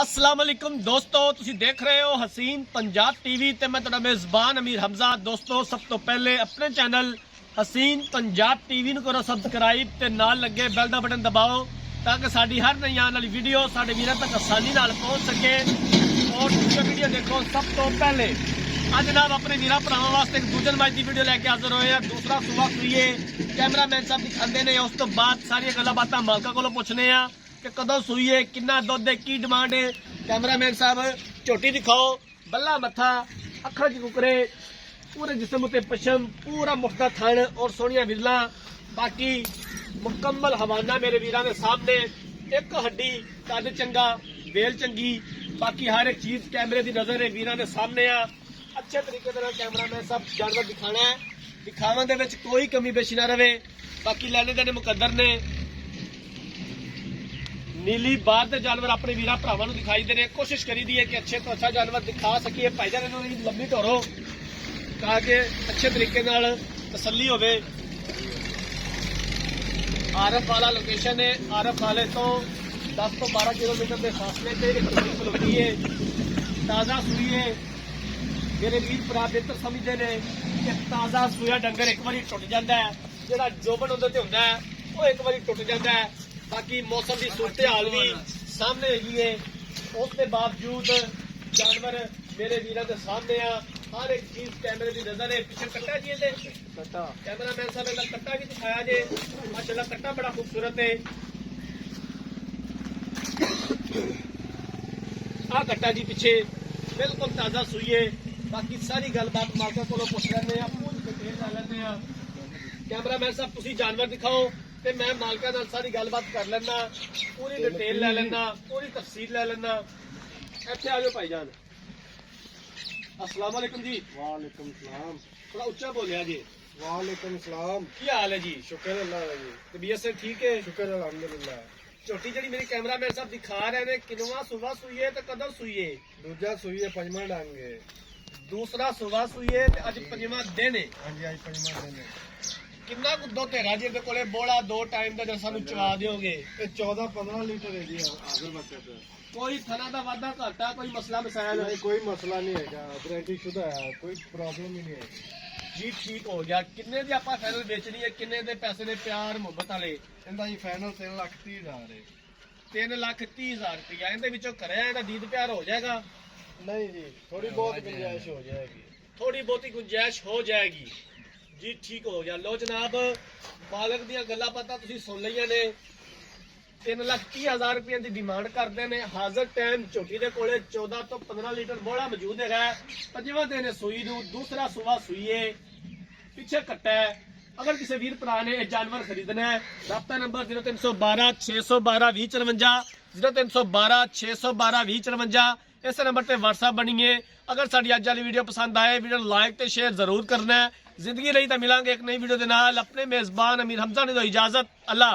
अस्सलाम वालेकुम दोस्तों, तुसी देख रहे हो हसीन पंजाब टीवी ते मैं तुहाडा मेज़बान अमीर हमजा। दोस्तों सब तो पहले अपने चैनल हसीन पंजाब टीवी नूं करो सबसक्राइब ते नाल लगे बैल दा बटन दबाओ ताकि साडी हर नई आने वाली वीडियो साडे वीरां तक आसानी नाल पहुंच सके। और दूसरी वीडियो देखो सब तो पहले। अज जनाब अपने वीरां भरावां वास्ते एक दूजे मैच की वीडियो लैके हाजिर होए हैं। दूसरा सुबह सुईए कैमरामैन साहब दिखाते हैं, उस तो बाद सारिया गल्लां बातां मालका कोलों पुछने आ कि कदों सूईए, कितना दुध है, की डिमांड है। कैमरामैन साहब झोटी दिखाओ, बल्ला मत्था, अखा च कुकरे, पूरे जिस्म उत्ते पशम, पूरा मुख्ता थन और सोहणियां विरलां। बाकी मुकम्मल हवाना मेरे वीरां दे सामने, एक हड्डी कद चंगा, वेल चंगी, बाकी हर एक चीज कैमरे की नजर है वीरां दे सामने आ। अच्छे तरीके कैमरामैन साहब जानवर दिखाना है, दिखावन दे विच कोई कमी बेशी ना रहे। बाकी लैने देने मुकद्दर ने। नीली बार के जानवर अपने वीर भरावां नूं दिखाई देने, कोशिश करी दी है कि अच्छे तो अच्छा जानवर दिखा सकीए। भाईजान इन्होंने लंबी ढोरो ताकि अच्छे तरीके नाल तसल्ली होवे। आरफ वाला लोकेशन है, आरफ वाले तो 10 तो 12 किलोमीटर के फासले से खलोती है। ताज़ा सूई है, मेरे वीर भरा बेहतर समझते हैं कि ताज़ा सूया डंगर एक बार टुट जाता है, जो जोबन उहदे ते हुंदा है वो एक बार टुट जाता है। बाकी मौसम की सूरत हाल भी सामने है, उसके बावजूद जानवर मेरे वीरों के सामने आ। हर एक चीज कैमरे की नजर है। पीछे कट्टा जी कट्टा कैमरामैन साहब ने कट्टा भी दिखाया जे, माशाल्लाह कट्टा बड़ा खूबसूरत है। आ कट्टा जी पीछे बिल्कुल ताजा सूई है। बाकी सारी गलबात मालका को पुछ लेने, पूरी डिटेल ला लेने। कैमरामैन साहब तुसी जानवर दिखाओ ते मैं मालका नाल सारी गलबात कर लेना, पूरी डिटेल ले लेना, पूरी तफसील ले लेना। इत्थे आ जाओ भाईजान। अस्सलाम वालेकुम जी। वालेकुम सलाम। थोड़ा उच्चा बोलिया जी। वालेकुम सलाम। की हाल है जी? शुक्र अल्लाह जी। तबीयत से ठीक है? शुक्र अल्हम्दुलिल्लाह। छोटी जी मेरी कैमरामैन साहब दिखा रहे हैं, किनवा सुबह सुईए तो कदों सुईए? दूजा सुईए पंजवा डांगे। दूसरा सुबह सुईए ते अज पंजवा दिन है। हां जी, आज पंजवा दिन है। कितना कुछ दुध है जी कोले बोला दो टाइम का जो सानू चवा दोगे? ये 14-15 लीटर है जी हाजिर वक्त पे। कोई थना का वादा घाटा, कोई मसला मसाइल? नहीं, कोई मसला नहीं है, गारंटी शुदा है, कोई प्रॉब्लम ही नहीं है जी। ठीक हो गया। किन्ने दी आपां फाइनल बेचनी है, किन्ने दे पैसे ने प्यार मुहब्बत वाले? इंदा जी फाइनल 3,30,000 है। 3,30,000 रुपया इहदे विचों करे इहदा दीद प्यार हो जाएगा? नहीं जी, थोड़ी बहुत गुंजाइश हो जाएगी। थोड़ी बहुती गुंजाइश हो जाएगी जी। ठीक हो गया। लो जनाब, मालक दी गल्लां बातां तुसीं सुन लईआं ने। 3,30,000 रुपये की डिमांड करते हैं। हाजिर टाइम झोटी के कोले 14 तो 15 लीटर बोला मौजूद है। पंजवा दिन सूई नूं, दूसरा सुबह सूईए, पीछे कट्टा है। अगर किसी वीर भरा ने यह जानवर खरीदना है, राब्ता नंबर 0312 612 2054, 0312 612 2054। इस नंबर पर व्हाट्सएप बनिए। अगर साडी अज वाली वीडियो पसंद आए, वीडियो लाइक तो शेयर जरूर करना है। जिंदगी रही तो मिलांगे एक नई वीडियो के नाल। अपने मेजबान अमीर हमजा ने दो इजाजत। अल्लाह।